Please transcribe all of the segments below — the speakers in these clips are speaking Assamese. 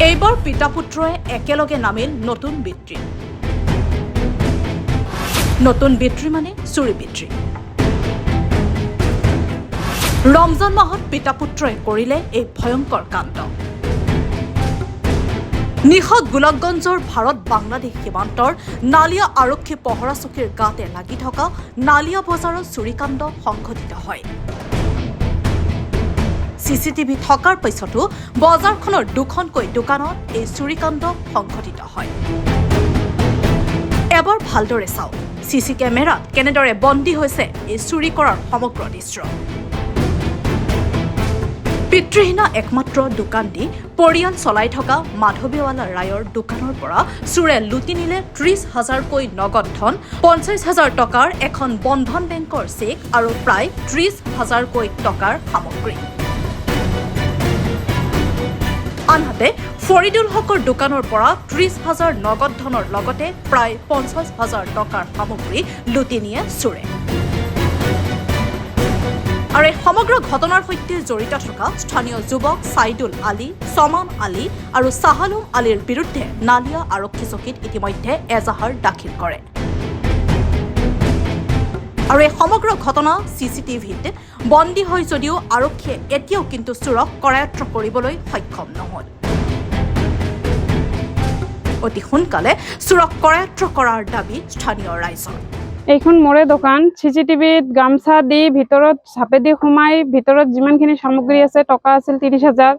এইবাৰ পিতা পুত্ৰই একেলগে নামিল নতুন বিত্ৰী। নতুন বিত্ৰী মানে চুৰি বিত্ৰী। ৰমজান মাহত পিতা পুত্ৰই কৰিলে এই ভয়ংকৰ কাণ্ড। নিশাত গোলাপগঞ্জৰ ভাৰত বাংলাদেশ সীমান্তৰ নালিয়া আৰক্ষী পহৰা চকীৰ গাতে লাগি থকা নালিয়া বজাৰৰ চুৰিকাণ্ড সংঘটিত হয়। চিচিটিভি থকাৰ পিছতো বজাৰখনৰ দুখনকৈ দোকানত এই চুৰিকাণ্ড সংঘটিত হয়। এবাৰ ভালদৰে চাওক চিচি কেমেৰাত কেনেদৰে বন্দী হৈছে এই চুৰি কৰাৰ সমগ্ৰ দৃশ্য। পিতৃহীনা একমাত্ৰ দোকান দি পৰিয়াল চলাই থকা মাধৱীৱালা ৰায়ৰ দোকানৰ পৰা চোৰে লুটি নিলে ৩০,০০০কৈ নগদ ধন, ৫০,০০০ টকাৰ এখন বন্ধন বেংকৰ চেক আৰু প্ৰায় ৩০,০০০কৈ টকাৰ সামগ্ৰী। আনহাতে ফৰিদুল হকৰ দোকানৰ পৰা ৩০,০০০ নগদ ধনৰ লগতে প্ৰায় ৫০,০০০ টকাৰ সামগ্ৰী লুটি নিয়ে চোৰে। আৰু এই সমগ্ৰ ঘটনাৰ সৈতে জড়িত থকা স্থানীয় যুৱক ছাইদুল আলী, ছমান আলী আৰু চাহালুম আলীৰ বিৰুদ্ধে নালিয়া আৰক্ষী চকীত ইতিমধ্যে এজাহাৰ দাখিল কৰে। আৰু এই সমগ্ৰ ঘটনা চিচিটিভিত বন্দী হয় যদিও আৰক্ষীয়ে এতিয়াও কিন্তু চোৰক কৰায়ত্ব কৰিবলৈ সক্ষম নহল। অতি সোনকালে চোৰক কৰায়ত্ব কৰাৰ দাবী স্থানীয় ৰাইজৰ। এইখন মোৰে দোকান। চিচিটিভিত গামছা দি ভিতৰত চাপেদি সোমাই ভিতৰত যিমানখিনি সামগ্ৰী আছে, টকা আছিল ৩০,০০০,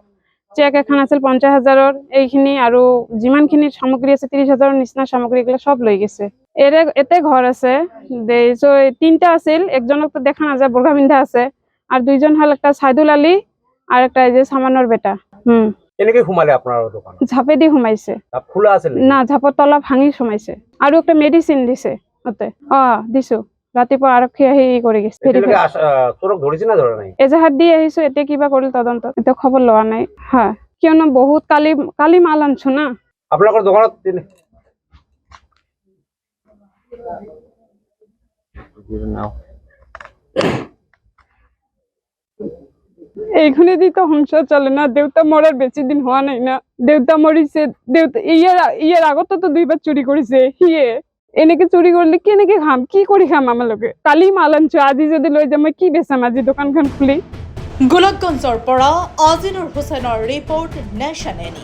চেক এখন আছিল ৫০,০০০, এইখিনি আৰু যিমানখিনি সামগ্ৰী আছে ৩০,০০০ৰ নিচিনা সামগ্ৰীগুলো সব লৈ গৈছে। এতে ঘৰ আছে, তিনটা আছিল, একজনক তো দেখা নাযায়, বোরখা পিন্ধা আছে, আর দুইজন হল একটা সাইদুল আলী আর একটা এই যে সামান্যর বেটা। এনেকে সোমালে আপনার দোকান? ঝাপেদি সোমাইছে। ঝাপ খোলা আছে না, ঝাপৰ তলা ভাঙি সোমাইছে। আৰু একটা মেডিসিন দিছে ওতে। দিছো, ৰাতিপুৱা আৰক্ষী আহি কৰি গৈছে। চোৰক ধৰিছে না ধৰা নাই? এজাহাৰ দি আহিছো, এতিয়া কিবা কৰিল তদন্ত, এতিয়া খবৰ লোৱা নাই। হ্যাঁ, কিয়নো বহুত কালি মাল আনছো না। আপোনালোকৰ দোকানত এইখানে দি তো সংসার চলে না। দেউতা মরার বেশি দিন হওয়া নাই না। দেউতা মরিছে, দেউতা ইয়ার আগত তো 2বার চুরি করেছে। হিয়ে এনেকে চুরি করলে কেনেকে খাম, কি করি খাম? আমার লোকে কালি মাল আনছো, আজি যদি লৈ যাম কি বেচাম আজি দোকানখন খুলি। গোলাপগঞ্জৰ পৰা আজিনুৰ হুছেইনৰ ৰিপৰ্ট নেশ্যন এনি।